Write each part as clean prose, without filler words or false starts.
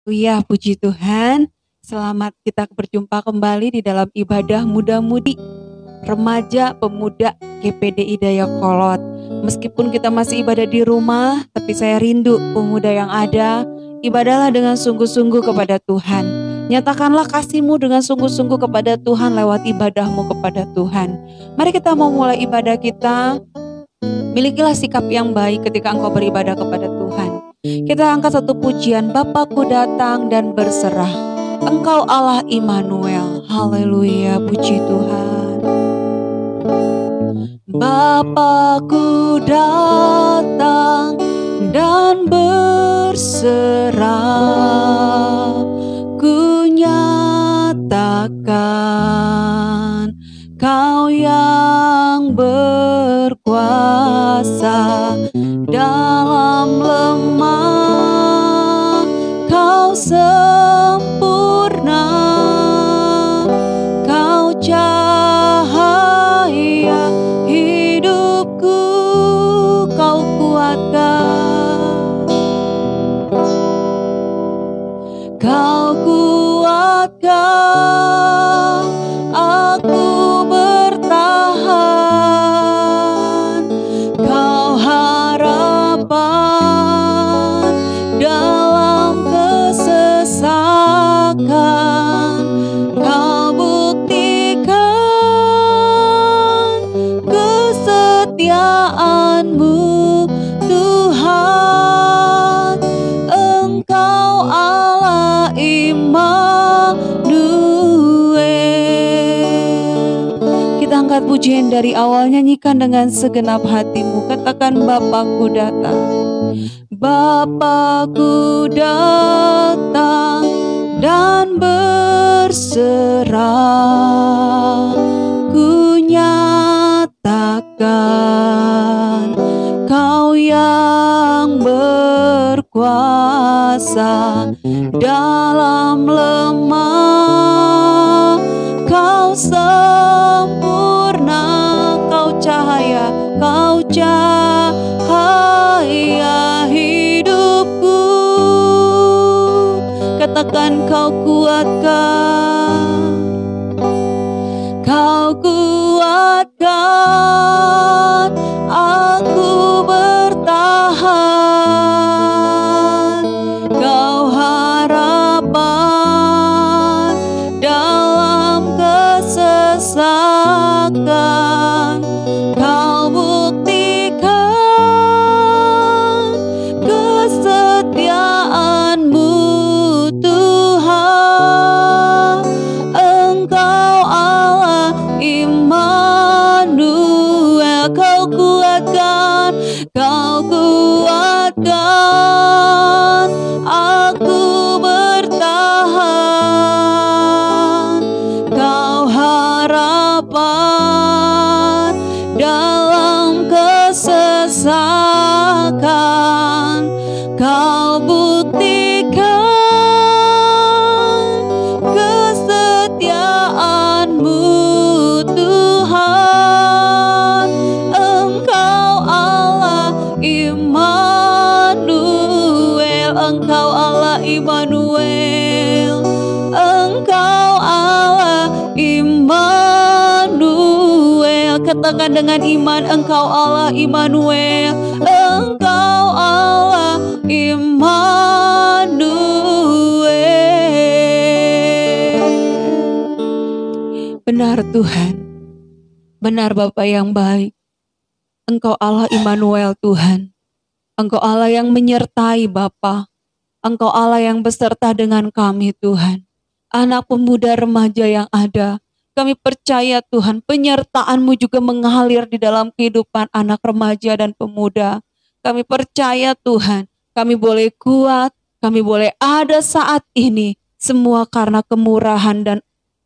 Haleluya, puji Tuhan. Selamat kita berjumpa kembali di dalam ibadah muda-mudi remaja pemuda GPDI Dayakolot. Meskipun kita masih ibadah di rumah, tapi saya rindu pemuda yang ada. Ibadahlah dengan sungguh-sungguh kepada Tuhan. Nyatakanlah kasih-Mu dengan sungguh-sungguh kepada Tuhan lewat ibadahmu kepada Tuhan. Mari kita mau mulai ibadah kita. Milikilah sikap yang baik ketika engkau beribadah kepada Tuhan. Kita angkat satu pujian, Bapakku datang dan berserah. Engkau Allah Immanuel. Haleluya, puji Tuhan. Bapakku datang dan berserah. Ku nyatakan Kau yang berkuasa dalam lemah, Kau sempurna, Kau cahaya hidupku, Kau kuatkan, Kau kuatkan aku bertahan, Kau harapan dalam kesesakan, Kau buktikan kesetiaan-Mu Tuhan, Engkau Allah Immanuel. Kita angkat pujian dari awal, nyanyikan dengan segenap hatimu. Katakan, Bapakku datang. Bapakku datang dan berserah. Ku nyatakan Kau yang berkuasa dalam lemah, Kau sempurna, Kau cahaya hidupku. Katakan, Kau kuatkan, Kau kuatkan aku bertahan, Kau harapan dalam kesesakan, Kau buktikan kesetiaan-Mu Tuhan, Engkau Allah Immanuel. Kau kuatkan aku bertahan, Kau harapan dalam kesesakan, Kau buktikan kesetiaan-Mu Tuhan, Engkau Allah Immanuel, Engkau Allah Immanuel, Engkau Allah Immanuel. Katakan dengan iman, Engkau Allah Immanuel, Engkau Allah Immanuel. Benar Tuhan, benar Bapa yang baik, Engkau Allah Immanuel Tuhan. Engkau Allah yang menyertai Bapa, Engkau Allah yang beserta dengan kami Tuhan. Anak pemuda remaja yang ada, kami percaya Tuhan, penyertaan-Mu juga mengalir di dalam kehidupan anak remaja dan pemuda. Kami percaya Tuhan, kami boleh kuat, kami boleh ada saat ini, semua karena kemurahan dan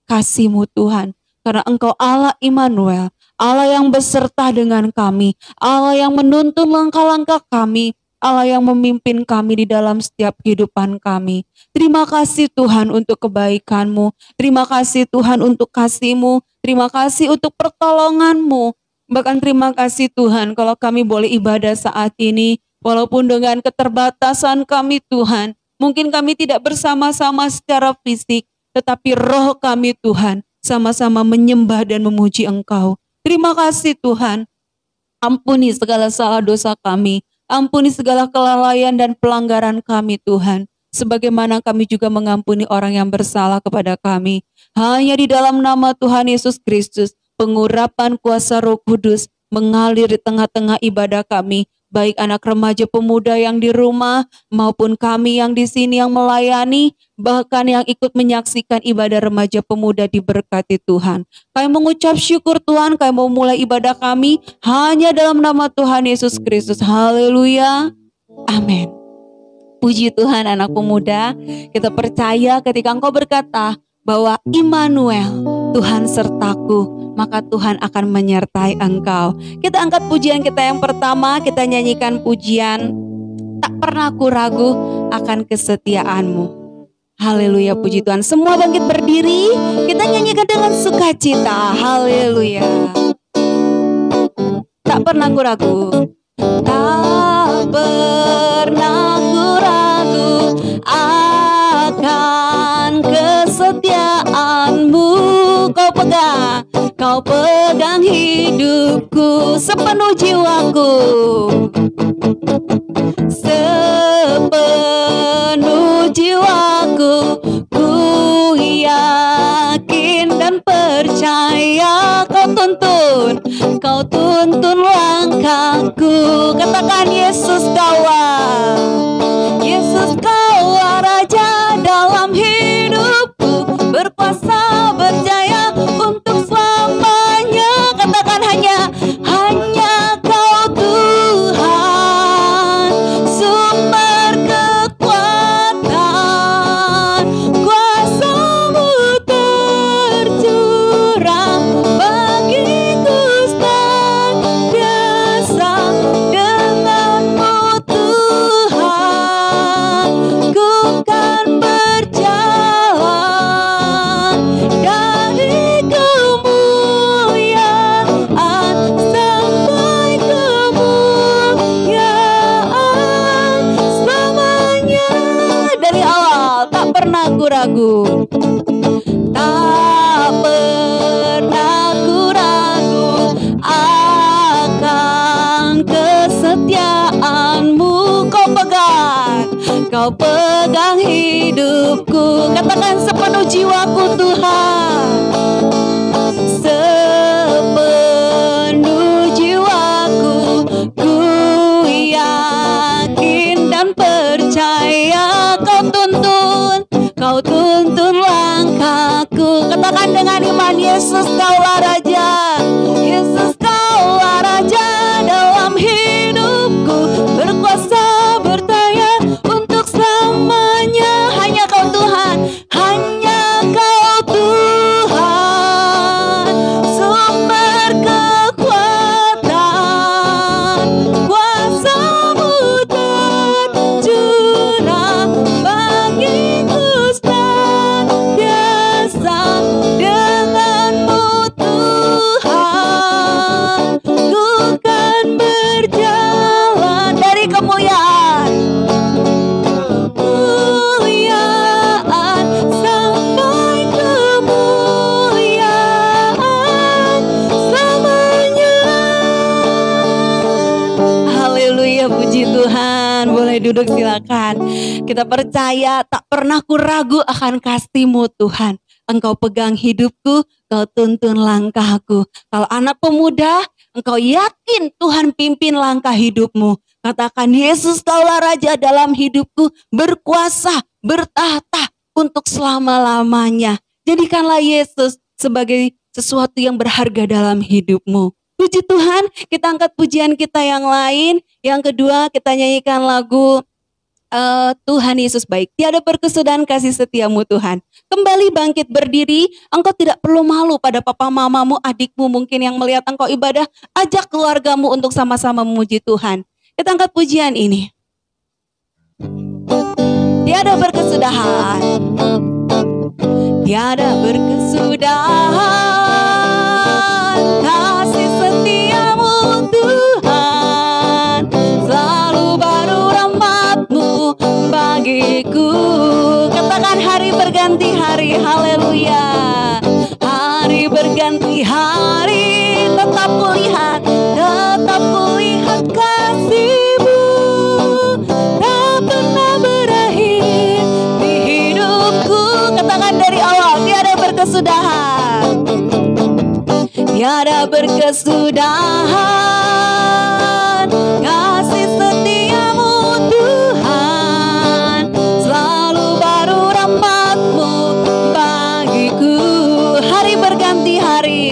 kasih-Mu Tuhan. Karena Engkau Allah Immanuel, Allah yang beserta dengan kami, Allah yang menuntun langkah-langkah kami, Allah yang memimpin kami di dalam setiap kehidupan kami. Terima kasih Tuhan untuk kebaikan-Mu, terima kasih Tuhan untuk kasih-Mu, terima kasih untuk pertolongan-Mu. Bahkan terima kasih Tuhan kalau kami boleh ibadah saat ini, walaupun dengan keterbatasan kami Tuhan, Mungkin kami tidak bersama-sama secara fisik, tetapi roh kami Tuhan sama-sama menyembah dan memuji Engkau. Terima kasih Tuhan. Ampuni segala salah dosa kami. Ampuni segala kelalaian dan pelanggaran kami Tuhan. Sebagaimana kami juga mengampuni orang yang bersalah kepada kami. Hanya di dalam nama Tuhan Yesus Kristus, pengurapan kuasa Roh Kudus mengalir di tengah-tengah ibadah kami, baik anak remaja pemuda yang di rumah maupun kami yang di sini yang melayani, bahkan yang ikut menyaksikan ibadah remaja pemuda diberkati Tuhan. Kami mengucap syukur Tuhan, kami mau mulai ibadah kami hanya dalam nama Tuhan Yesus Kristus. Haleluya. Amin. Puji Tuhan anak pemuda, kita percaya ketika engkau berkata bahwa Immanuel, Tuhan sertaku, maka Tuhan akan menyertai engkau. Kita angkat pujian kita yang pertama, kita nyanyikan pujian tak pernah aku ragu akan kesetiaanmu. Haleluya, puji Tuhan. Semua bangkit berdiri, kita nyanyikan dengan sukacita. Haleluya. Tak pernah aku ragu. Tak pernah aku ragu akan kesetiaanmu. Kau pegang hidupku sepenuh jiwaku, sepenuh jiwaku. Ku yakin dan percaya kau tuntun langkahku. Katakan Yesus kawal, Yesus kawal Raja dalam hidupku, berkuasa berjaya untuk selamanya. Katakan hanya kau Tuhan, sumber kekuatan, kuasa-Mu tercurah bagiku senantiasa. Dengan-Mu Tuhan, ku kan berjalan dari kemuliaan sampai kemuliaan selamanya. Dari awal tak pernah aku ragu, tak pernah aku ragu akan kesetiaanmu. Kau pegang hidupku. Katakan sepenuh jiwaku Tuhan, sepenuh jiwaku. Ku yakin dan percaya kau tuntun langkahku. Katakan dengan iman, Yesus kaulah Raja, Yesus kaulah Raja dalam hidupku, berkuasa bertaya untuk selamanya. Hanya kau Tuhan, hanya kau Tuhan, sumber kekuatan, kuasa-Mu tercurah bagiku senantiasa. Dengan-Mu Tuhan, ku kan berjalan dari kemuliaan sampai kemuliaan selamanya. Haleluya, puji Tuhan. Boleh duduk silakan. Kita percaya tak pernah ku ragu akan kasih-Mu Tuhan. Engkau pegang hidupku, Kau tuntun langkahku. Kalau anak pemuda, engkau yakin Tuhan pimpin langkah hidupmu. Katakan, Yesus kaulah Raja dalam hidupku, berkuasa, bertahta untuk selama-lamanya. Jadikanlah Yesus sebagai sesuatu yang berharga dalam hidupmu. Puji Tuhan, kita angkat pujian kita yang lain. Yang kedua, kita nyanyikan lagu Tuhan Yesus baik. Tiada berkesudahan kasih setiamu Tuhan. Kembali bangkit berdiri. Engkau tidak perlu malu pada papa mamamu, adikmu mungkin yang melihat engkau ibadah. Ajak keluargamu untuk sama-sama memuji Tuhan. Kita angkat pujian ini. Tiada berkesudahan, tiada berkesudahan kasih setiamu Tuhan. Selalu baru rahmat-Mu bagiku. ada berkesudahan. Kasih setiamu Tuhan, selalu baru rahmat-Mu bagiku. Hari berganti hari,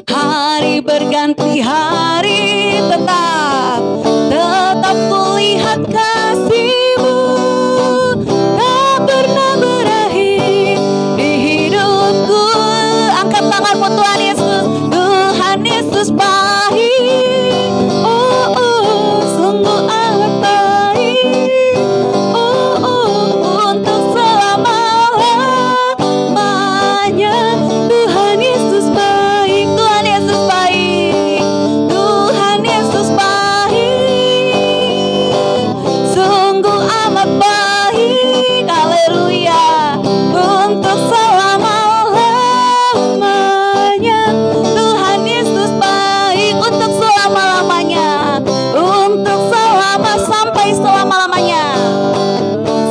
hari berganti hari, tetap kulihat kasih-Mu tak pernah berakhir di hidupku. Angkat tanganmu Tuhan Yesus, Tuhan Yesus baik. Oh, oh, sungguh amat baik. Oh, oh, untuk selama-lamanya. Tuhan Yesus baik, Tuhan Yesus baik, Tuhan Yesus baik. Sungguh amat baik, haleluya, untuk selama-lamanya. Tuhan Yesus baik, untuk selama-lamanya, untuk sampai selama-lamanya,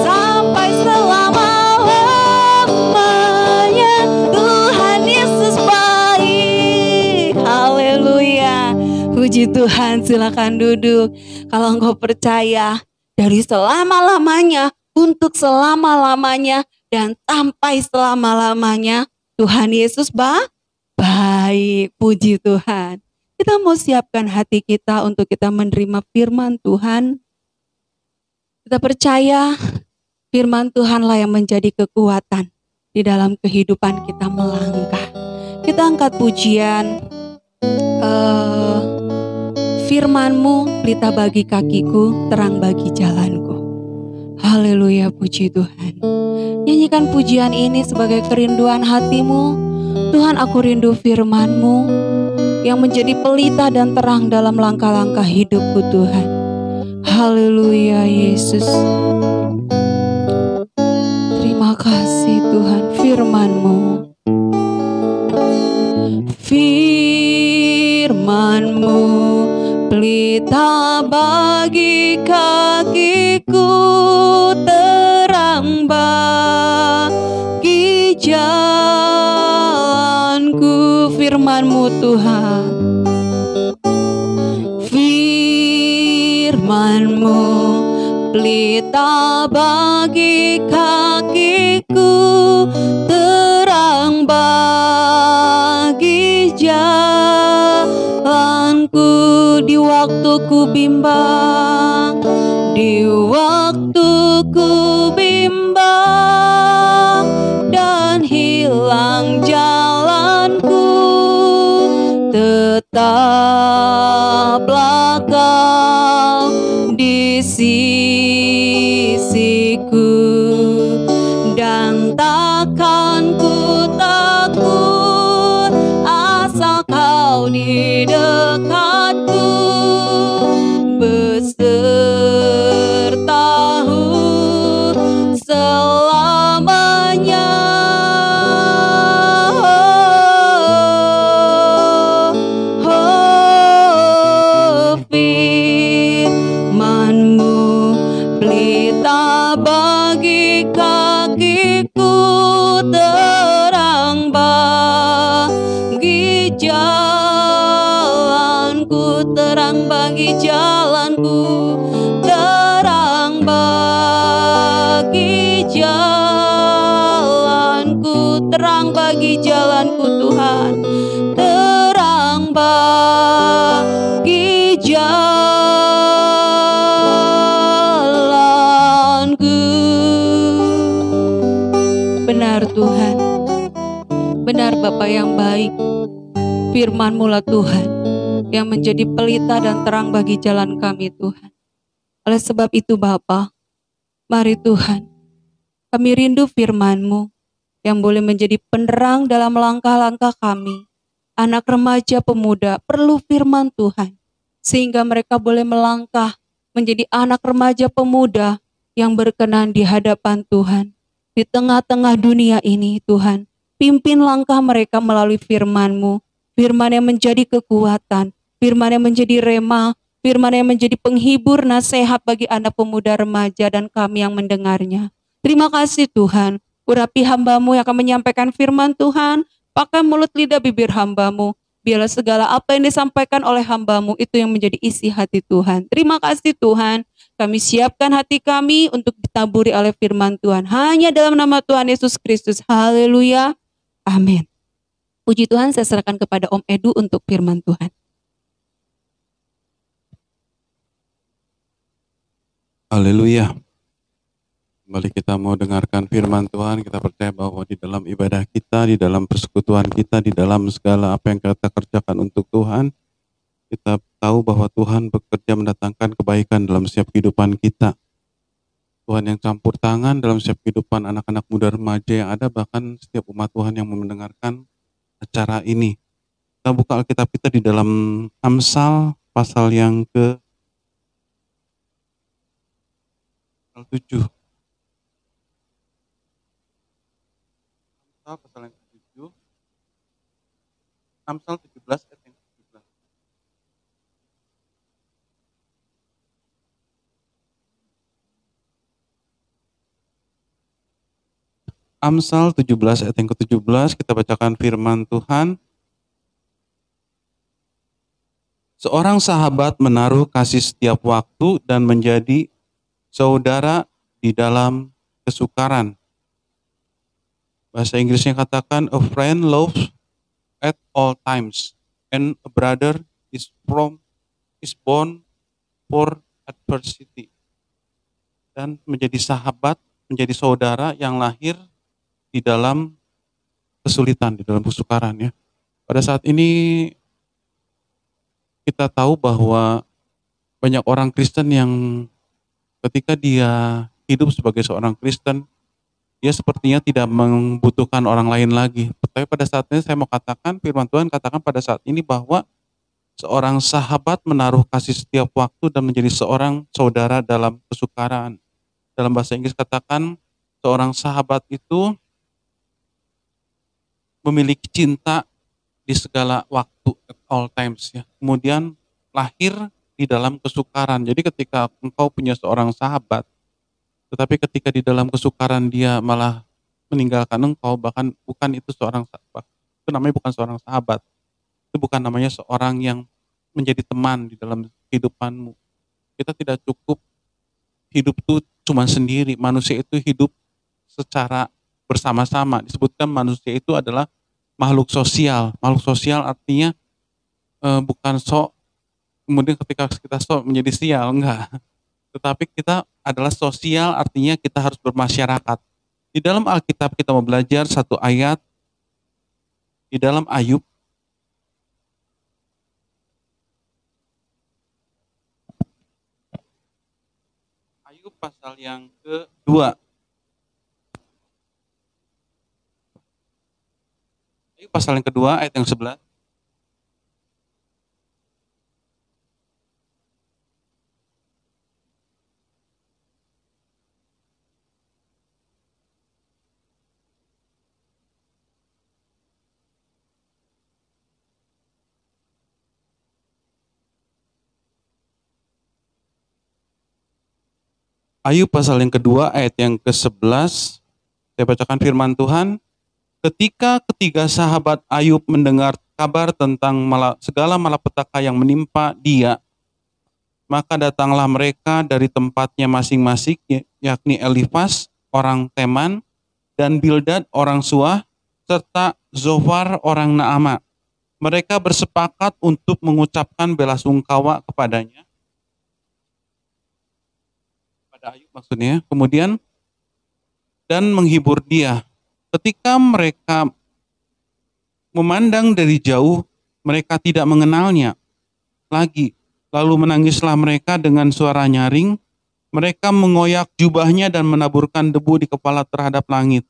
sampai selama-lamanya. Tuhan Yesus baik, haleluya. Puji Tuhan, silakan duduk. Kalau engkau percaya, dari selama-lamanya, untuk selama-lamanya, dan sampai selama-lamanya, Tuhan Yesus baik. Puji Tuhan. Kita mau siapkan hati kita untuk kita menerima firman Tuhan. Kita percaya firman Tuhanlah yang menjadi kekuatan di dalam kehidupan kita melangkah. Kita angkat pujian, firman-Mu pelita bagi kakiku, terang bagi jalanku. Haleluya, puji Tuhan. Nyanyikan pujian ini sebagai kerinduan hatimu. Tuhan, aku rindu firman-Mu yang menjadi pelita dan terang dalam langkah-langkah hidupku Tuhan. Haleluya Yesus. Terima kasih Tuhan, firman-Mu. Firman-Mu pelita bagi kakiku, terang bagi jalanku. Firman-Mu Tuhan, firman-Mu pelita bagi kakiku, terang bagi jalanku. Di waktu ku bimbang, di waktu ku bimbang dan hilang jalanku, tetaplah Kau di sisiku, dan takkan ku takut asal Kau di dekatku, besertaku selamanya. Oh, firman-Mu pelita bagi kakiku, terang bagi jalanku, terang bagi jalanku, terang bagi jalanku, terang bagi jalanku Tuhan, terang bagi jalanku. Benar Tuhan, benar Bapa yang baik, firman-Mu lah Tuhan yang menjadi pelita dan terang bagi jalan kami Tuhan. Oleh sebab itu Bapa, mari Tuhan, kami rindu firman-Mu yang boleh menjadi penerang dalam langkah-langkah kami. Anak remaja pemuda perlu firman Tuhan, sehingga mereka boleh melangkah menjadi anak remaja pemuda yang berkenan di hadapan Tuhan. Di tengah-tengah dunia ini Tuhan, pimpin langkah mereka melalui firman-Mu, firman yang menjadi kekuatan, firman yang menjadi rema, firman yang menjadi penghibur, nasihat bagi anak pemuda remaja dan kami yang mendengarnya. Terima kasih Tuhan, urapi hamba-Mu yang akan menyampaikan firman Tuhan, Pakai mulut lidah bibir hambamu. Biarlah segala apa yang disampaikan oleh hambamu itu yang menjadi isi hati Tuhan. Terima kasih Tuhan. Kami siapkan hati kami untuk ditaburi oleh firman Tuhan. Hanya dalam nama Tuhan Yesus Kristus. Haleluya. Amin. Puji Tuhan, saya serahkan kepada Om Edu untuk firman Tuhan. Haleluya. Kembali kita mau dengarkan firman Tuhan, kita percaya bahwa di dalam ibadah kita, di dalam persekutuan kita, di dalam segala apa yang kita kerjakan untuk Tuhan, kita tahu bahwa Tuhan bekerja mendatangkan kebaikan dalam setiap kehidupan kita. Tuhan yang campur tangan dalam setiap kehidupan anak-anak muda remaja yang ada, bahkan setiap umat Tuhan yang mendengarkan acara ini. Kita buka Alkitab kita di dalam Amsal pasal yang ke-7. Pasal yang ke-7, Amsal 17 ayat yang ke-17. Amsal 17 ayat yang ke-17, kita bacakan firman Tuhan. Seorang sahabat menaruh kasih setiap waktu dan menjadi saudara di dalam kesukaran. Bahasa Inggrisnya katakan, a friend loves at all times, and a brother is born for adversity. Dan menjadi sahabat, menjadi saudara yang lahir di dalam kesulitan, di dalam kesukaran ya. Pada saat ini kita tahu bahwa banyak orang Kristen yang ketika dia hidup sebagai seorang Kristen, dia sepertinya tidak membutuhkan orang lain lagi. Tapi pada saat ini saya mau katakan, firman Tuhan katakan pada saat ini bahwa seorang sahabat menaruh kasih setiap waktu dan menjadi seorang saudara dalam kesukaran. Dalam bahasa Inggris katakan, seorang sahabat itu memiliki cinta di segala waktu, at all times ya. Kemudian lahir di dalam kesukaran. Jadi ketika engkau punya seorang sahabat, tetapi ketika di dalam kesukaran dia malah meninggalkan engkau, bahkan bukan itu seorang sahabat. Itu namanya bukan seorang sahabat. Itu bukan namanya seorang yang menjadi teman di dalam kehidupanmu. Kita tidak cukup hidup itu cuma sendiri. Manusia itu hidup secara bersama-sama. Disebutkan manusia itu adalah makhluk sosial. Makhluk sosial artinya bukan sok, kemudian ketika kita sok menjadi sial, enggak. Tetapi kita adalah sosial, artinya kita harus bermasyarakat. Di dalam Alkitab kita mau belajar satu ayat di dalam Ayub. Ayub pasal yang kedua. Ayub pasal yang kedua ayat yang 11. Ayub pasal yang kedua ayat yang ke-11, saya bacakan firman Tuhan. Ketika ketiga sahabat Ayub mendengar kabar tentang segala malapetaka yang menimpa dia, maka datanglah mereka dari tempatnya masing-masing, yakni Elifas orang Teman, dan Bildad orang Suah, serta Zofar orang Naama. Mereka bersepakat untuk mengucapkan belasungkawa kepadanya, Ayub maksudnya, kemudian dan menghibur dia. Ketika mereka memandang dari jauh, mereka tidak mengenalnya lagi. Lalu menangislah mereka dengan suara nyaring. Mereka mengoyak jubahnya dan menaburkan debu di kepala terhadap langit.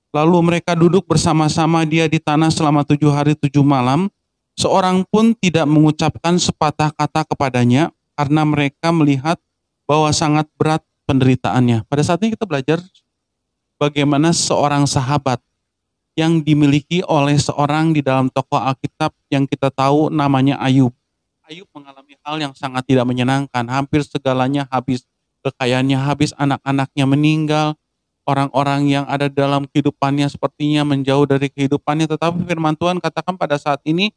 Lalu mereka duduk bersama-sama dia di tanah selama 7 hari 7 malam. Seorang pun tidak mengucapkan sepatah kata kepadanya, karena mereka melihat bahwa sangat berat penderitaannya. Pada saat ini kita belajar bagaimana seorang sahabat yang dimiliki oleh seorang di dalam tokoh Alkitab yang kita tahu namanya Ayub. Ayub mengalami hal yang sangat tidak menyenangkan. Hampir segalanya habis, kekayaannya habis, anak-anaknya meninggal. orang-orang yang ada dalam kehidupannya sepertinya menjauh dari kehidupannya, tetapi firman Tuhan katakan pada saat ini,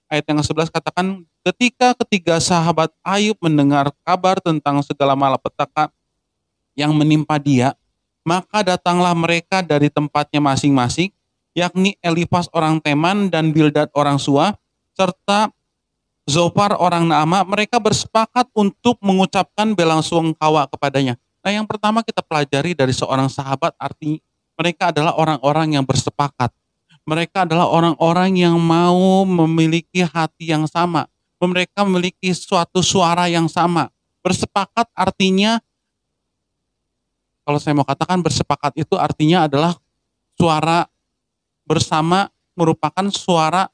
ayat yang ke-11 katakan, ketika ketiga sahabat Ayub mendengar kabar tentang segala malapetaka yang menimpa dia, maka datanglah mereka dari tempatnya masing-masing, yakni Elifas orang Teman dan Bildad orang Sua, serta Zofar orang Naama. Mereka bersepakat untuk mengucapkan belasungkawa kepadanya. Nah, yang pertama kita pelajari dari seorang sahabat, arti mereka adalah orang-orang yang bersepakat. Mereka adalah orang-orang yang mau memiliki hati yang sama. Mereka memiliki suatu suara yang sama. Bersepakat artinya, kalau saya mau katakan bersepakat itu artinya adalah suara bersama merupakan suara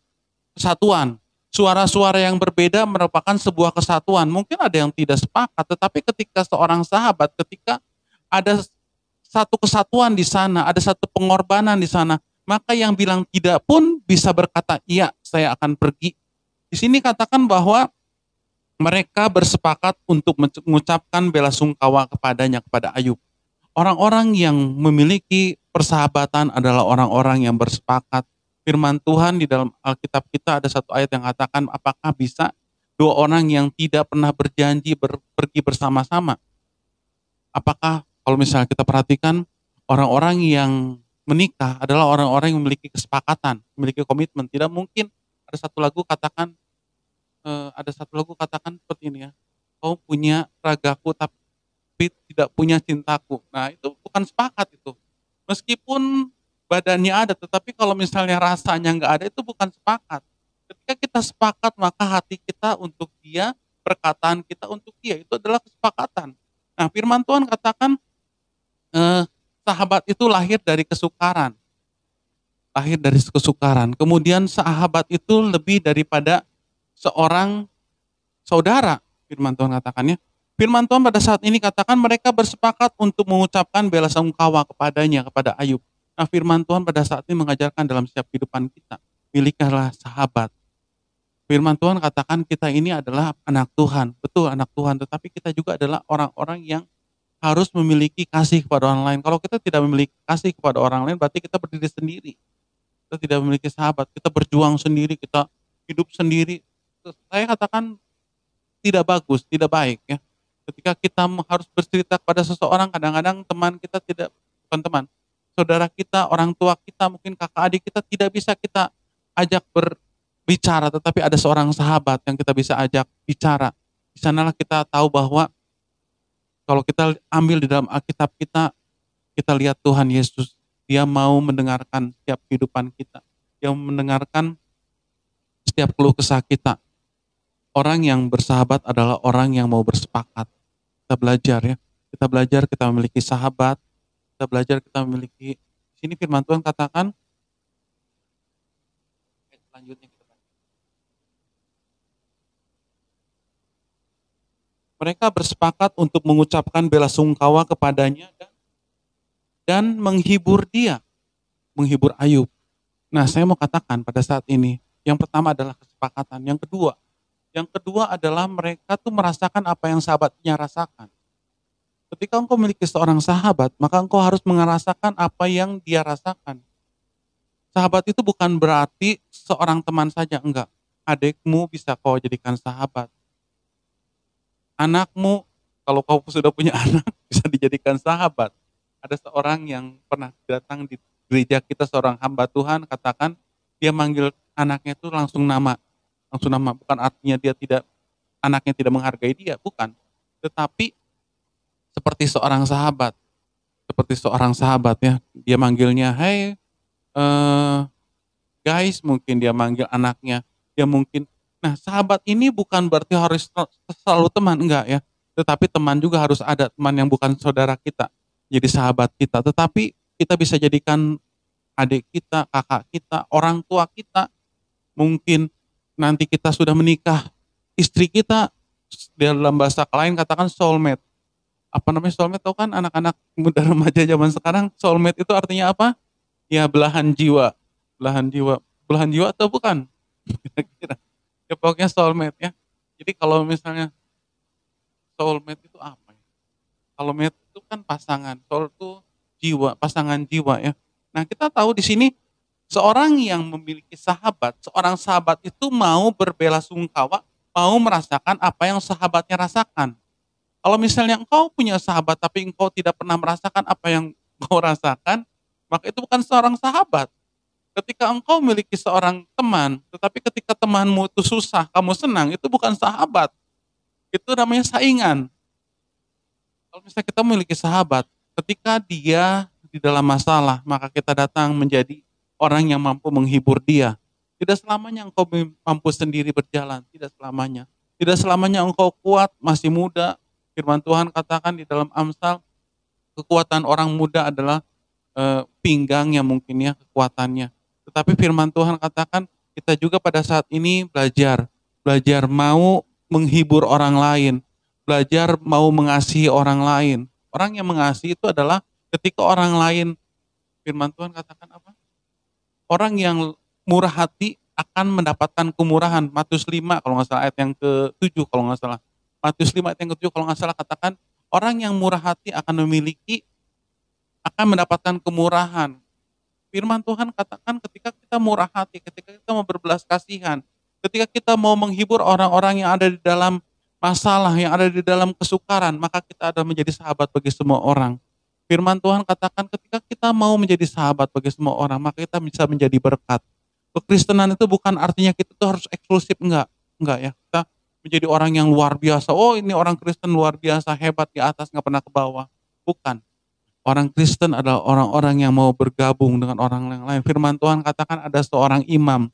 kesatuan. Suara-suara yang berbeda merupakan sebuah kesatuan. Mungkin ada yang tidak sepakat, tetapi ketika seorang sahabat, ketika ada satu kesatuan di sana, ada satu pengorbanan di sana, maka yang bilang tidak pun bisa berkata, iya, saya akan pergi. Di sini katakan bahwa mereka bersepakat untuk mengucapkan belasungkawa kepadanya, kepada Ayub. Orang-orang yang memiliki persahabatan adalah orang-orang yang bersepakat. Firman Tuhan di dalam Alkitab kita ada satu ayat yang katakan, apakah bisa dua orang yang tidak pernah berjanji pergi bersama-sama? Apakah kalau misalnya kita perhatikan, orang-orang yang menikah adalah orang-orang yang memiliki kesepakatan, memiliki komitmen. Tidak mungkin ada satu lagu katakan, seperti ini ya, kau punya ragaku tapi tidak punya cintaku. Nah, itu bukan sepakat itu. Meskipun badannya ada, tetapi kalau misalnya rasanya nggak ada, itu bukan sepakat. Ketika kita sepakat, maka hati kita untuk dia, perkataan kita untuk dia, itu adalah kesepakatan. Nah, firman Tuhan katakan, sahabat itu lahir dari kesukaran. Lahir dari kesukaran. Kemudian sahabat itu lebih daripada seorang saudara, firman Tuhan katakannya. Firman Tuhan pada saat ini katakan mereka bersepakat untuk mengucapkan belasungkawa kepadanya, kepada Ayub. Nah, firman Tuhan pada saat ini mengajarkan dalam setiap kehidupan kita, milikilah sahabat. Firman Tuhan katakan kita ini adalah anak Tuhan, betul anak Tuhan, tetapi kita juga adalah orang-orang yang harus memiliki kasih kepada orang lain. Kalau kita tidak memiliki kasih kepada orang lain, berarti kita berdiri sendiri. Kita tidak memiliki sahabat, kita berjuang sendiri, kita hidup sendiri. Saya katakan tidak bagus, tidak baik ya. Ketika kita harus bercerita kepada seseorang, kadang-kadang teman kita tidak, bukan teman, saudara kita, orang tua kita, mungkin kakak adik kita tidak bisa kita ajak berbicara, tetapi ada seorang sahabat yang kita bisa ajak bicara. Di sanalah kita tahu bahwa kalau kita ambil di dalam Alkitab kita lihat Tuhan Yesus, dia mau mendengarkan setiap kehidupan kita, dia mendengarkan setiap keluh kesah kita. Orang yang bersahabat adalah orang yang mau bersepakat. Kita belajar ya, kita memiliki sahabat, kita belajar kita memiliki, di sini firman Tuhan katakan, selanjutnya kita baca. Mereka bersepakat untuk mengucapkan belasungkawa kepadanya dan menghibur dia, menghibur Ayub. Nah, saya mau katakan pada saat ini, yang pertama adalah kesepakatan, yang kedua adalah mereka tuh merasakan apa yang sahabatnya rasakan. Ketika engkau memiliki seorang sahabat, maka engkau harus merasakan apa yang dia rasakan. Sahabat itu bukan berarti seorang teman saja, enggak. Adikmu bisa kau jadikan sahabat. Anakmu, kalau kau sudah punya anak, bisa dijadikan sahabat. Ada seorang yang pernah datang di gereja kita, seorang hamba Tuhan, katakan dia manggil anaknya itu langsung nama, bukan artinya anaknya tidak menghargai dia, bukan. Tetapi seperti seorang sahabat ya, dia manggilnya, hey guys, mungkin dia manggil anaknya, dia mungkin. Nah, sahabat ini bukan berarti harus selalu teman, enggak ya. Tetapi teman juga harus ada, teman yang bukan saudara kita, jadi sahabat kita. Tetapi kita bisa jadikan adik kita, kakak kita, orang tua kita, mungkin nanti kita sudah menikah, istri kita, dalam bahasa lain katakan soulmate. Apa namanya soulmate? Tahu kan anak-anak muda remaja zaman sekarang, soulmate itu artinya apa? Ya, belahan jiwa. Belahan jiwa atau bukan? Kira-kira. Ya pokoknya soulmate ya. Jadi kalau misalnya soulmate itu apa ya? Soulmate itu kan pasangan. Soul itu jiwa, pasangan jiwa ya. Nah, kita tahu di sini seorang yang memiliki sahabat, seorang sahabat itu mau berbelasungkawa, mau merasakan apa yang sahabatnya rasakan. Kalau misalnya engkau punya sahabat tapi engkau tidak pernah merasakan apa yang engkau rasakan, maka itu bukan seorang sahabat. Ketika engkau memiliki seorang teman, tetapi ketika temanmu itu susah, kamu senang, itu bukan sahabat. Itu namanya saingan. Kalau misalnya kita memiliki sahabat, ketika dia di dalam masalah, maka kita datang menjadi orang yang mampu menghibur dia. Tidak selamanya engkau mampu sendiri berjalan, tidak selamanya. Tidak selamanya engkau kuat, masih muda. Firman Tuhan katakan di dalam Amsal, kekuatan orang muda adalah pinggangnya mungkin ya, kekuatannya. Tetapi firman Tuhan katakan kita juga pada saat ini belajar mau menghibur orang lain, belajar mau mengasihi orang lain. Orang yang mengasihi itu adalah ketika orang lain, firman Tuhan katakan apa? Orang yang murah hati akan mendapatkan kemurahan. Matius 5 kalau nggak salah ayat yang ke-7 kalau nggak salah. Matius 5 ayat yang ke-7 kalau nggak salah katakan orang yang murah hati akan mendapatkan kemurahan. Firman Tuhan katakan ketika kita murah hati, ketika kita mau berbelas kasihan, ketika kita mau menghibur orang-orang yang ada di dalam masalah, yang ada di dalam kesukaran, maka kita ada menjadi sahabat bagi semua orang. Firman Tuhan katakan ketika kita mau menjadi sahabat bagi semua orang, maka kita bisa menjadi berkat. Kekristenan itu bukan artinya kita tuh harus eksklusif, enggak ya. Kita menjadi orang yang luar biasa. Oh, ini orang Kristen luar biasa, hebat di atas, nggak pernah ke bawah. Bukan. Orang Kristen adalah orang-orang yang mau bergabung dengan orang yang lain. Firman Tuhan katakan ada seorang imam,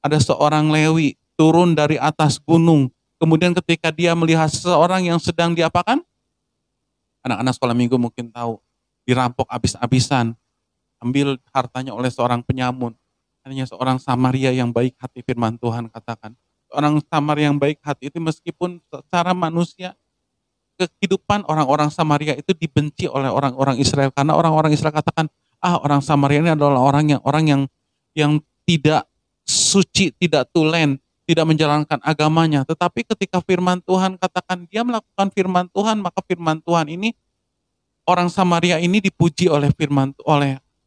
ada seorang Lewi turun dari atas gunung. Kemudian ketika dia melihat seseorang yang sedang diapakan? Anak-anak sekolah minggu mungkin tahu, dirampok habis-habisan, ambil hartanya oleh seorang penyamun. Hanya seorang Samaria yang baik hati, firman Tuhan katakan. Orang Samaria yang baik hati itu meskipun secara manusia, kehidupan orang-orang Samaria itu dibenci oleh orang-orang Israel karena orang-orang Israel katakan, orang Samaria ini adalah orang yang tidak suci, tidak tulen, tidak menjalankan agamanya. Tetapi ketika firman Tuhan katakan dia melakukan firman Tuhan, maka firman Tuhan ini, orang Samaria ini dipuji oleh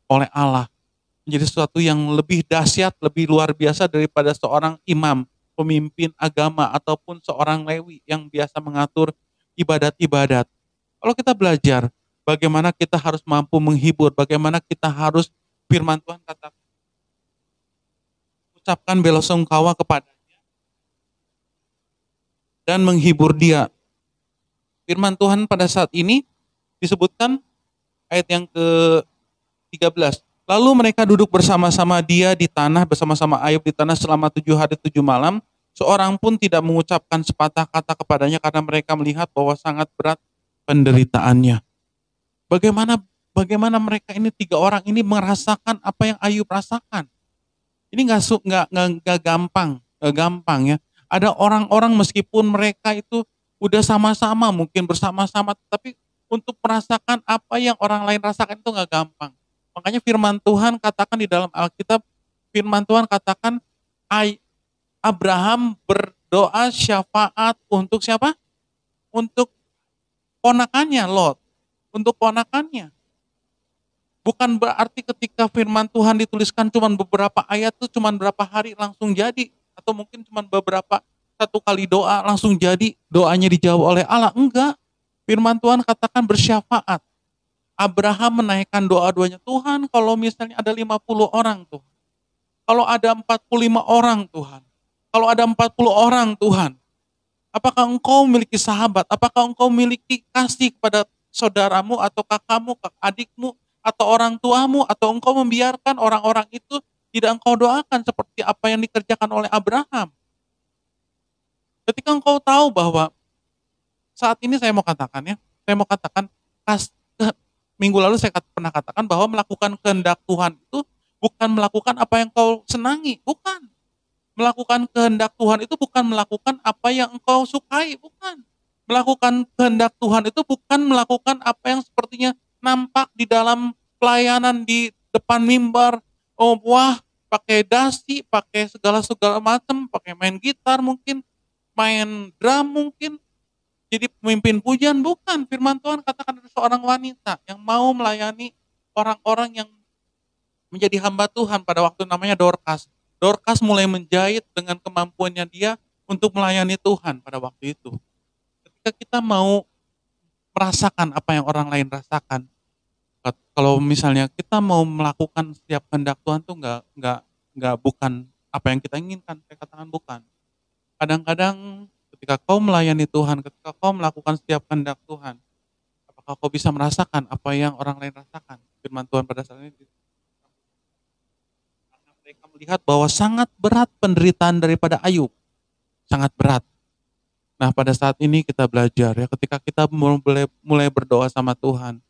oleh Allah. Menjadi sesuatu yang lebih dahsyat, lebih luar biasa daripada seorang imam, pemimpin agama ataupun seorang Lewi yang biasa mengatur ibadat-ibadat. Kalau kita belajar bagaimana kita harus mampu menghibur, bagaimana kita harus, firman Tuhan katakan, ucapkan belasungkawa kepadanya dan menghibur dia. Firman Tuhan pada saat ini disebutkan ayat yang ke-13. Lalu mereka duduk bersama-sama dia di tanah, bersama-sama Ayub di tanah selama 7 hari 7 malam. Seorang pun tidak mengucapkan sepatah kata kepadanya karena mereka melihat bahwa sangat berat penderitaannya. Bagaimana mereka ini 3 orang ini merasakan apa yang Ayub rasakan? Ini nggak gampang ya. Ada orang-orang meskipun mereka itu udah sama-sama, mungkin bersama-sama, tapi untuk merasakan apa yang orang lain rasakan itu nggak gampang. Makanya firman Tuhan katakan di dalam Alkitab, firman Tuhan katakan Abraham berdoa syafaat untuk siapa? Untuk ponakannya Lot. Untuk ponakannya. Bukan berarti ketika firman Tuhan dituliskan cuma beberapa ayat itu cuma berapa hari langsung jadi. Atau mungkin cuma satu kali doa langsung jadi, doanya dijawab oleh Allah. Enggak. Firman Tuhan katakan bersyafaat. Abraham menaikkan doa-doanya, Tuhan kalau misalnya ada 50 orang Tuhan. Kalau ada 45 orang Tuhan. Kalau ada 40 orang Tuhan, apakah engkau memiliki sahabat? Apakah engkau memiliki kasih kepada saudaramu atau kakakmu, adikmu, atau orang tuamu? Atau engkau membiarkan orang-orang itu tidak engkau doakan seperti apa yang dikerjakan oleh Abraham? Ketika engkau tahu bahwa saat ini saya mau katakan, minggu lalu saya pernah katakan bahwa melakukan kehendak Tuhan itu bukan melakukan apa yang kau senangi, bukan. Melakukan kehendak Tuhan itu bukan melakukan apa yang engkau sukai, bukan. Melakukan kehendak Tuhan itu bukan melakukan apa yang sepertinya nampak di dalam pelayanan di depan mimbar. Oh wah, pakai dasi, pakai segala macam, pakai main gitar mungkin, main drum mungkin, jadi pemimpin pujian, bukan. Firman Tuhan katakan ada seorang wanita yang mau melayani orang-orang yang menjadi hamba Tuhan pada waktu namanya Dorcas. Dorcas mulai menjahit dengan kemampuannya dia untuk melayani Tuhan pada waktu itu. Ketika kita mau merasakan apa yang orang lain rasakan, kalau misalnya kita mau melakukan setiap kehendak Tuhan tuh nggak bukan apa yang kita inginkan, saya katakan bukan. Kadang-kadang ketika kau melayani Tuhan, ketika kau melakukan setiap kehendak Tuhan, apakah kau bisa merasakan apa yang orang lain rasakan? Firman Tuhan pada saat ini, karena mereka melihat bahwa sangat berat penderitaan daripada Ayub, sangat berat. Nah pada saat ini kita belajar ya, ketika kita mulai berdoa sama Tuhan,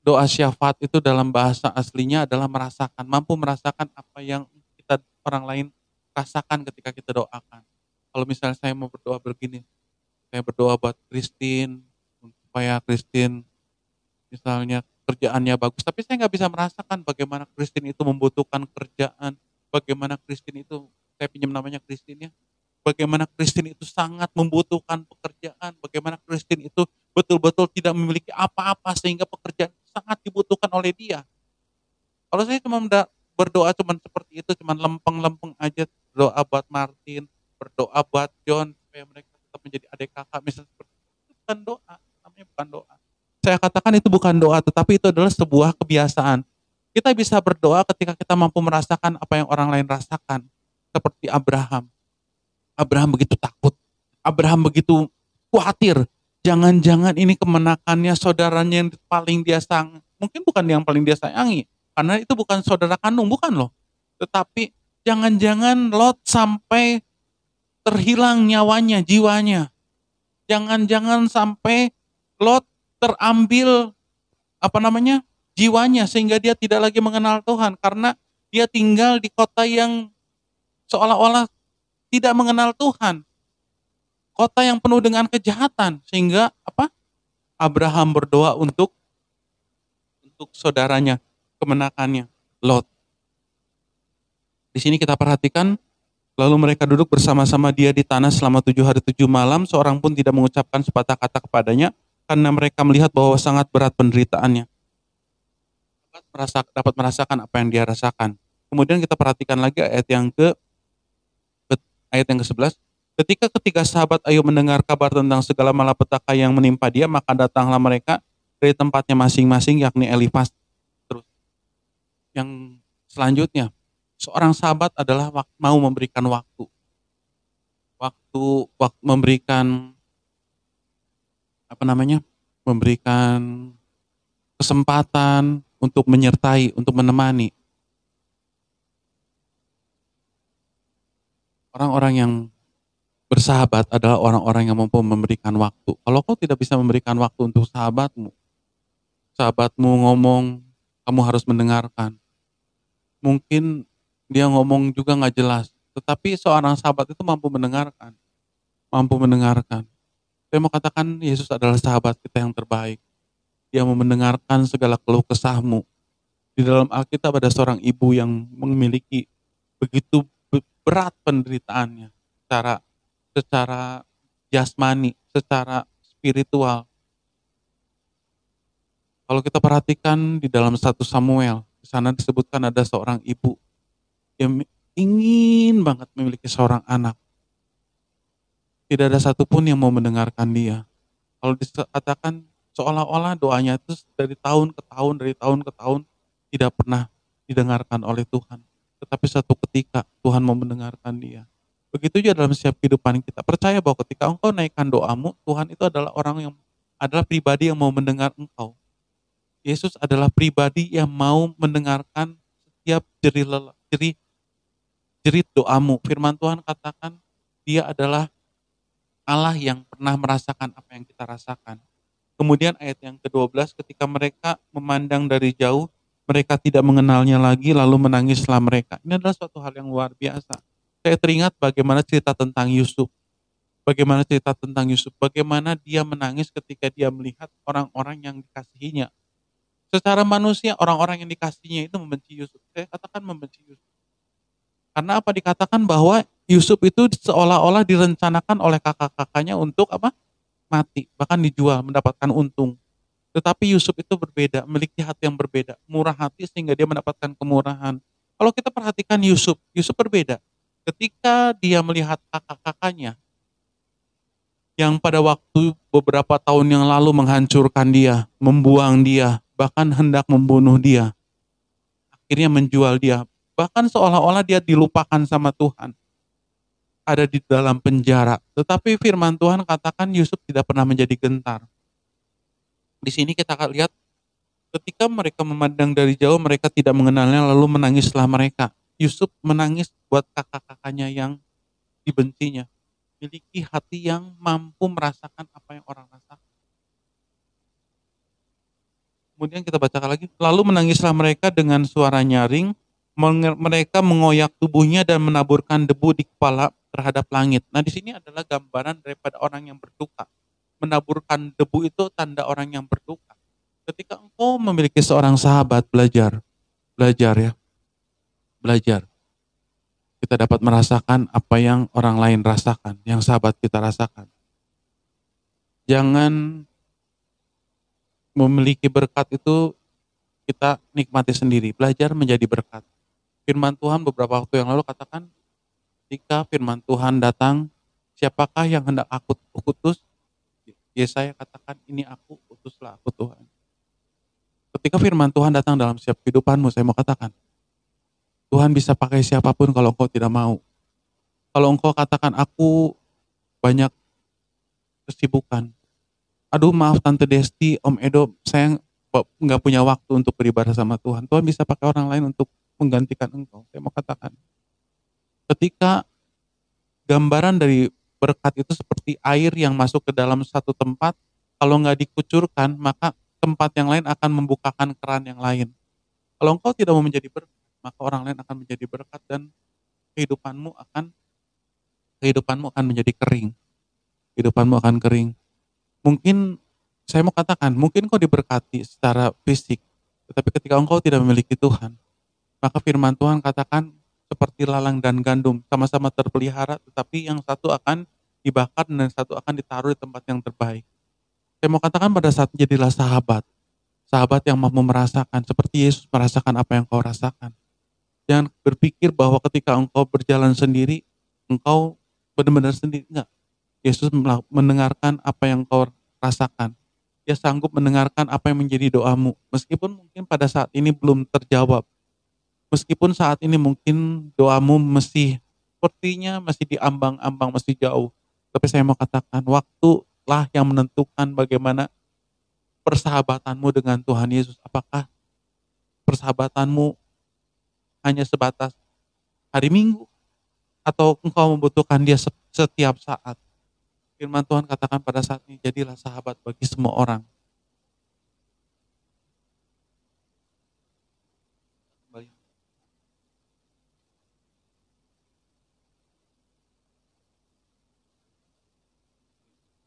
doa syafaat itu dalam bahasa aslinya adalah merasakan, mampu merasakan apa yang kita orang lain rasakan ketika kita doakan. Kalau misalnya saya mau berdoa begini, saya berdoa buat Christine, supaya Christine misalnya kerjaannya bagus, tapi saya nggak bisa merasakan bagaimana Christine itu membutuhkan kerjaan, bagaimana Christine itu, saya pinjam namanya Christine ya, bagaimana Christine itu sangat membutuhkan pekerjaan, bagaimana Christine itu betul-betul tidak memiliki apa-apa sehingga pekerjaan sangat dibutuhkan oleh dia. Kalau saya cuma berdoa cuma seperti itu, cuma lempeng-lempeng aja, doa buat Martin, berdoa buat John supaya mereka tetap menjadi adik kakak, misalnya seperti itu bukan doa, namanya bukan doa. Saya katakan itu bukan doa, tetapi itu adalah sebuah kebiasaan. Kita bisa berdoa ketika kita mampu merasakan apa yang orang lain rasakan, seperti Abraham. Abraham begitu takut, Abraham begitu khawatir, jangan-jangan ini kemenakannya saudaranya yang paling dia sayang, mungkin bukan yang paling dia sayangi, karena itu bukan saudara kandung, bukan loh. Tetapi jangan-jangan Lot sampai terhilang nyawanya, jiwanya. Jangan-jangan sampai Lot terambil jiwanya sehingga dia tidak lagi mengenal Tuhan karena dia tinggal di kota yang seolah-olah tidak mengenal Tuhan. Kota yang penuh dengan kejahatan sehingga Abraham berdoa untuk saudaranya, kemenakannya, Lot. Di sini kita perhatikan, lalu mereka duduk bersama-sama dia di tanah selama 7 hari 7 malam, seorang pun tidak mengucapkan sepatah kata kepadanya, karena mereka melihat bahwa sangat berat penderitaannya. Dapat merasakan apa yang dia rasakan. Kemudian kita perhatikan lagi ayat yang ke-11. Ketika ketiga sahabat Ayub mendengar kabar tentang segala malapetaka yang menimpa dia, maka datanglah mereka dari tempatnya masing-masing, yakni Elifas. Terus yang selanjutnya, seorang sahabat adalah mau memberikan waktu memberikan memberikan kesempatan untuk menyertai, untuk menemani. Orang-orang yang bersahabat adalah orang-orang yang mampu memberikan waktu. Kalau kau tidak bisa memberikan waktu untuk sahabatmu ngomong, kamu harus mendengarkan. Mungkin dia ngomong juga nggak jelas, tetapi seorang sahabat itu mampu mendengarkan. Saya mau katakan Yesus adalah sahabat kita yang terbaik. Dia mau mendengarkan segala keluh kesahmu. Di dalam Alkitab ada seorang ibu yang memiliki begitu berat penderitaannya secara jasmani, secara spiritual. Kalau kita perhatikan di dalam 1 Samuel, di sana disebutkan ada seorang ibu yang ingin banget memiliki seorang anak. Tidak ada satupun yang mau mendengarkan dia. Kalau dikatakan seolah-olah doanya itu dari tahun ke tahun tidak pernah didengarkan oleh Tuhan. Tetapi satu ketika Tuhan mau mendengarkan dia. Begitu juga dalam setiap kehidupan kita. Percaya bahwa ketika engkau naikkan doamu, Tuhan itu adalah pribadi yang mau mendengar engkau. Yesus adalah pribadi yang mau mendengarkan setiap jerit doamu. Firman Tuhan katakan dia adalah Allah yang pernah merasakan apa yang kita rasakan. Kemudian ayat yang ke-12, ketika mereka memandang dari jauh, mereka tidak mengenalnya lagi, lalu menangislah mereka. Ini adalah suatu hal yang luar biasa. Saya teringat bagaimana cerita tentang Yusuf. Bagaimana dia menangis ketika dia melihat orang-orang yang dikasihinya. Secara manusia, orang-orang yang dikasihinya itu membenci Yusuf. Saya katakan membenci Yusuf. Karena dikatakan bahwa Yusuf itu seolah-olah direncanakan oleh kakak-kakaknya untuk mati, bahkan dijual, mendapatkan untung. Tetapi Yusuf itu berbeda, memiliki hati yang berbeda, murah hati sehingga dia mendapatkan kemurahan. Kalau kita perhatikan Yusuf, Yusuf berbeda. Ketika dia melihat kakak-kakaknya yang pada waktu beberapa tahun yang lalu menghancurkan dia, membuang dia, bahkan hendak membunuh dia, akhirnya menjual dia, bahkan seolah-olah dia dilupakan sama Tuhan, ada di dalam penjara. Tetapi firman Tuhan katakan Yusuf tidak pernah menjadi gentar. Di sini kita akan lihat ketika mereka memandang dari jauh, mereka tidak mengenalnya lalu menangislah mereka. Yusuf menangis buat kakak-kakaknya yang dibencinya. Miliki hati yang mampu merasakan apa yang orang rasakan. Kemudian kita bacakan lagi. Lalu menangislah mereka dengan suara nyaring. Mereka mengoyak tubuhnya dan menaburkan debu di kepala terhadap langit. Nah, di sini adalah gambaran daripada orang yang berduka. Menaburkan debu itu tanda orang yang berduka. Ketika engkau memiliki seorang sahabat, belajar ya, belajar. Kita dapat merasakan apa yang orang lain rasakan, yang sahabat kita rasakan. Jangan memiliki berkat itu kita nikmati sendiri, belajar menjadi berkat. Firman Tuhan beberapa waktu yang lalu katakan, ketika firman Tuhan datang, siapakah yang hendak aku utus? Yesaya katakan, ini aku, utuslah aku Tuhan. Ketika firman Tuhan datang dalam setiap kehidupanmu, saya mau katakan, Tuhan bisa pakai siapapun kalau engkau tidak mau. Kalau engkau katakan, aku banyak kesibukan. Aduh maaf Tante Desti, Om Edo, saya nggak punya waktu untuk beribadah sama Tuhan. Tuhan bisa pakai orang lain untuk menggantikan engkau. Saya mau katakan, ketika gambaran dari berkat itu seperti air yang masuk ke dalam satu tempat, kalau nggak dikucurkan, maka tempat yang lain akan membukakan keran yang lain. Kalau engkau tidak mau menjadi berkat, maka orang lain akan menjadi berkat dan kehidupanmu akan menjadi kering. Kehidupanmu akan kering. Mungkin saya mau katakan, mungkin kau diberkati secara fisik, tetapi ketika engkau tidak memiliki Tuhan, maka firman Tuhan katakan seperti lalang dan gandum, sama-sama terpelihara, tetapi yang satu akan dibakar dan yang satu akan ditaruh di tempat yang terbaik. Saya mau katakan pada saat jadilah sahabat yang mampu merasakan, seperti Yesus merasakan apa yang kau rasakan. Jangan berpikir bahwa ketika engkau berjalan sendiri, engkau benar-benar sendiri. Enggak. Yesus mendengarkan apa yang kau rasakan. Dia sanggup mendengarkan apa yang menjadi doamu. Meskipun mungkin pada saat ini belum terjawab. Meskipun saat ini mungkin doamu sepertinya masih diambang-ambang, masih jauh. Tapi saya mau katakan, waktulah yang menentukan bagaimana persahabatanmu dengan Tuhan Yesus. Apakah persahabatanmu hanya sebatas hari Minggu, atau engkau membutuhkan dia setiap saat? Firman Tuhan katakan pada saat ini, jadilah sahabat bagi semua orang.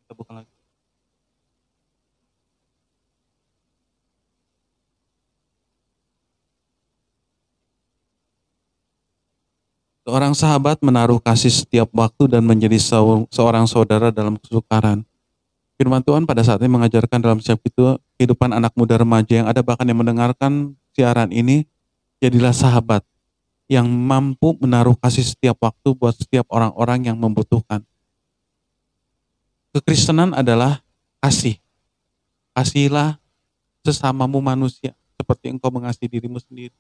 Kita buka lagi. Seorang sahabat menaruh kasih setiap waktu dan menjadi seorang saudara dalam kesukaran. Firman Tuhan pada saat ini mengajarkan dalam setiap kehidupan anak muda remaja yang ada bahkan yang mendengarkan siaran ini, jadilah sahabat yang mampu menaruh kasih setiap waktu buat setiap orang-orang yang membutuhkan. Kekristenan adalah kasih. Kasihilah sesamamu manusia seperti engkau mengasihi dirimu sendiri.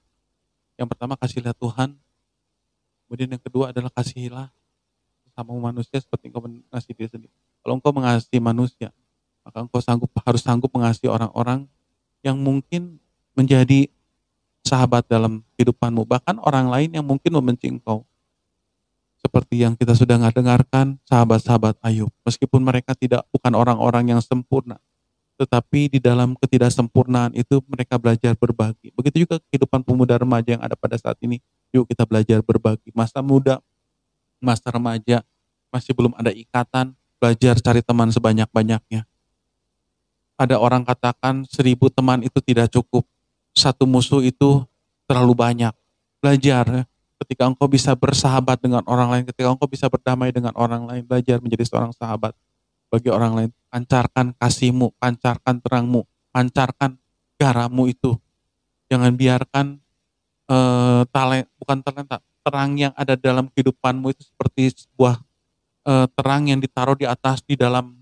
Yang pertama, kasihilah Tuhan. Kemudian yang kedua adalah kasihilah sesamamu manusia seperti engkau mengasihi diri sendiri. Kalau engkau mengasihi manusia, maka engkau harus sanggup mengasihi orang-orang yang mungkin menjadi sahabat dalam kehidupanmu. Bahkan orang lain yang mungkin membenci engkau. Seperti yang kita sudah dengarkan, sahabat-sahabat Ayub. Meskipun mereka bukan orang-orang yang sempurna, tetapi di dalam ketidaksempurnaan itu mereka belajar berbagi. Begitu juga kehidupan pemuda remaja yang ada pada saat ini. Yuk kita belajar berbagi. Masa muda, masa remaja, masih belum ada ikatan, belajar cari teman sebanyak-banyaknya. Ada orang katakan 1000 teman itu tidak cukup. Satu musuh itu terlalu banyak. Belajar ketika engkau bisa bersahabat dengan orang lain, ketika engkau bisa berdamai dengan orang lain, belajar menjadi seorang sahabat bagi orang lain. Pancarkan kasihmu, pancarkan terangmu. pancarkan garammu itu. Jangan biarkan bukan talenta, terang yang ada dalam kehidupanmu itu seperti sebuah terang yang ditaruh di dalam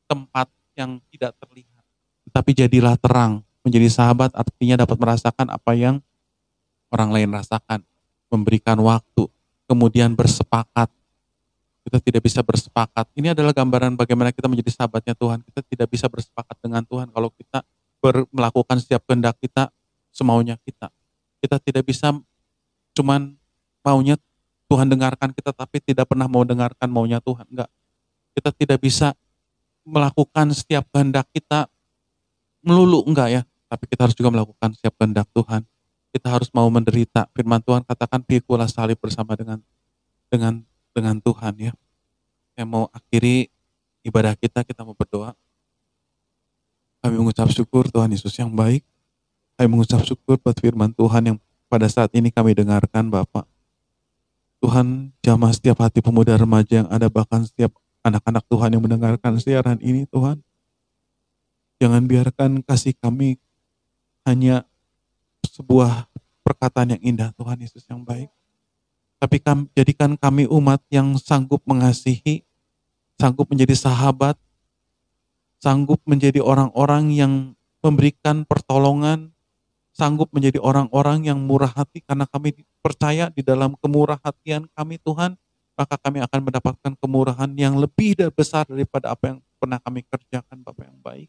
tempat yang tidak terlihat. Tetapi jadilah terang, menjadi sahabat artinya dapat merasakan apa yang orang lain rasakan, memberikan waktu, kemudian bersepakat. Kita tidak bisa bersepakat. Ini adalah gambaran bagaimana kita menjadi sahabatnya Tuhan. Kita tidak bisa bersepakat dengan Tuhan kalau kita melakukan setiap kehendak kita semaunya kita. Kita tidak bisa cuman maunya Tuhan dengarkan kita tapi tidak pernah mau dengarkan maunya Tuhan. Enggak. Kita tidak bisa melakukan setiap kehendak kita melulu, enggak ya. Tapi kita harus juga melakukan setiap kehendak Tuhan. Kita harus mau menderita. Firman Tuhan katakan pikulah salib bersama dengan Tuhan ya. Saya mau akhiri ibadah kita mau berdoa. Kami mengucap syukur Tuhan Yesus yang baik. Kami mengucap syukur buat firman Tuhan yang pada saat ini kami dengarkan Bapak. Tuhan jamah setiap hati pemuda remaja yang ada, bahkan setiap anak-anak Tuhan yang mendengarkan siaran ini Tuhan. Jangan biarkan kasih kami hanya sebuah perkataan yang indah Tuhan Yesus yang baik. Tapi jadikan kami umat yang sanggup mengasihi, sanggup menjadi sahabat, sanggup menjadi orang-orang yang memberikan pertolongan, sanggup menjadi orang-orang yang murah hati karena kami percaya di dalam kemurah hatian kami Tuhan, maka kami akan mendapatkan kemurahan yang lebih dan besar daripada apa yang pernah kami kerjakan Bapak yang baik.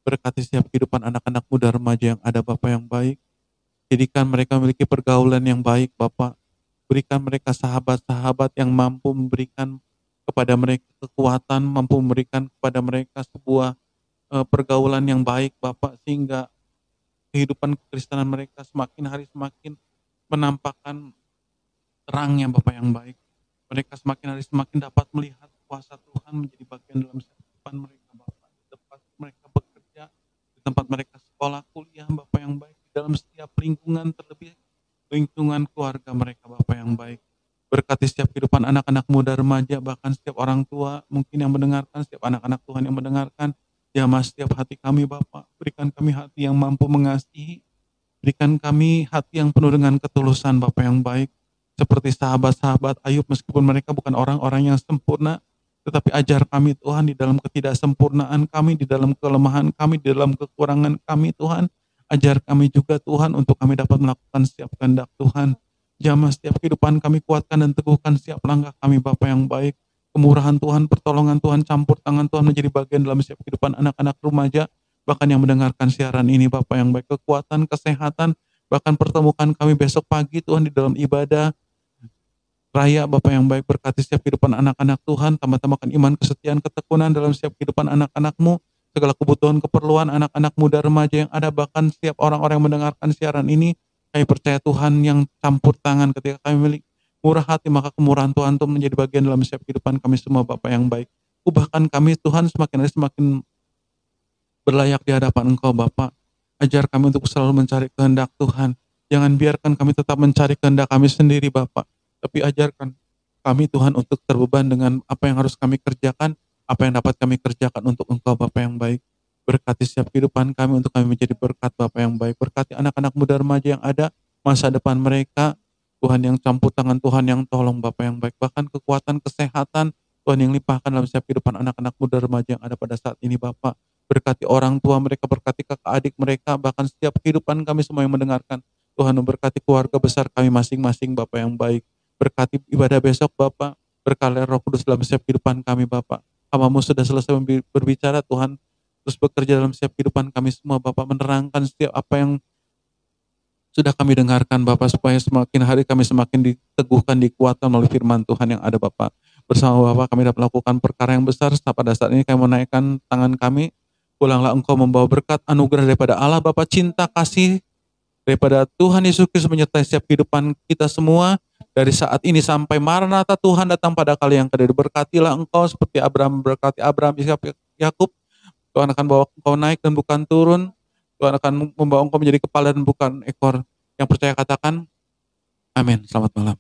Berkati setiap kehidupan anak-anak muda remaja yang ada Bapak yang baik. Jadikan mereka memiliki pergaulan yang baik Bapak. Berikan mereka sahabat-sahabat yang mampu memberikan kepada mereka kekuatan, mampu memberikan kepada mereka sebuah pergaulan yang baik Bapak, sehingga kehidupan kekristenan mereka semakin hari semakin menampakkan terangnya Bapak yang baik. Mereka semakin hari semakin dapat melihat kuasa Tuhan menjadi bagian dalam kehidupan mereka Bapak. Di tempat mereka bekerja, di tempat mereka sekolah, kuliah Bapak yang baik, di dalam setiap lingkungan, terlebih lingkungan keluarga mereka Bapak yang baik. Berkati setiap kehidupan anak-anak muda remaja, bahkan setiap orang tua mungkin yang mendengarkan, setiap anak-anak Tuhan yang mendengarkan. Jamah setiap hati kami Bapak, berikan kami hati yang mampu mengasihi, berikan kami hati yang penuh dengan ketulusan Bapak yang baik. Seperti sahabat-sahabat Ayub, meskipun mereka bukan orang-orang yang sempurna, tetapi ajar kami Tuhan di dalam ketidaksempurnaan kami, di dalam kelemahan kami, di dalam kekurangan kami Tuhan. Ajar kami juga Tuhan untuk kami dapat melakukan setiap kehendak Tuhan. Jamah setiap kehidupan kami, kuatkan dan teguhkan setiap langkah kami Bapa yang baik. Kemurahan Tuhan, pertolongan Tuhan, campur tangan Tuhan menjadi bagian dalam setiap kehidupan anak-anak remaja, bahkan yang mendengarkan siaran ini Bapa yang baik. Kekuatan, kesehatan, bahkan pertemukan kami besok pagi Tuhan di dalam ibadah raya Bapa yang baik. Berkati setiap kehidupan anak-anak Tuhan, tambah-tambahkan iman, kesetiaan, ketekunan dalam setiap kehidupan anak-anak-Mu. Segala kebutuhan, keperluan anak-anak muda remaja yang ada, bahkan setiap orang-orang yang mendengarkan siaran ini, kami percaya Tuhan yang campur tangan ketika kami milik murah hati, maka kemurahan Tuhan itu menjadi bagian dalam setiap kehidupan kami semua Bapa yang baik. Ubahkan kami Tuhan semakin hari semakin berlayak di hadapan Engkau Bapa. Ajar kami untuk selalu mencari kehendak Tuhan. Jangan biarkan kami tetap mencari kehendak kami sendiri Bapa, tapi ajarkan kami Tuhan untuk terbeban dengan apa yang harus kami kerjakan, apa yang dapat kami kerjakan untuk Engkau Bapa yang baik. Berkati setiap kehidupan kami untuk kami menjadi berkat Bapa yang baik. Berkati anak-anak muda remaja yang ada, masa depan mereka, Tuhan yang campur tangan, Tuhan yang tolong Bapa yang baik. Bahkan kekuatan, kesehatan, Tuhan yang limpahkan dalam setiap kehidupan anak-anak muda remaja yang ada pada saat ini Bapa. Berkati orang tua mereka, berkati kakak adik mereka, bahkan setiap kehidupan kami semua yang mendengarkan. Tuhan memberkati keluarga besar kami masing-masing Bapa yang baik. Berkati ibadah besok Bapa, berkali Roh Kudus dalam setiap kehidupan kami Bapa. Hamba-Mu sudah selesai berbicara Tuhan, terus bekerja dalam setiap kehidupan kami semua Bapak, menerangkan setiap apa yang sudah kami dengarkan Bapak, supaya semakin hari kami semakin diteguhkan, dikuatkan melalui firman Tuhan yang ada Bapak. Bersama Bapak kami dapat melakukan perkara yang besar. Pada saat ini kami menaikkan tangan kami, pulanglah Engkau membawa berkat anugerah daripada Allah Bapa, cinta kasih daripada Tuhan Yesus Kristus menyertai setiap kehidupan kita semua. Dari saat ini sampai Maranatha Tuhan datang pada kali yang kedua. Berkatilah Engkau seperti Abraham berkati Abraham, Ishak, Yakub. Tuhan akan bawa Engkau naik dan bukan turun. Tuhan akan membawa Engkau menjadi kepala dan bukan ekor. Yang percaya katakan, amin. Selamat malam.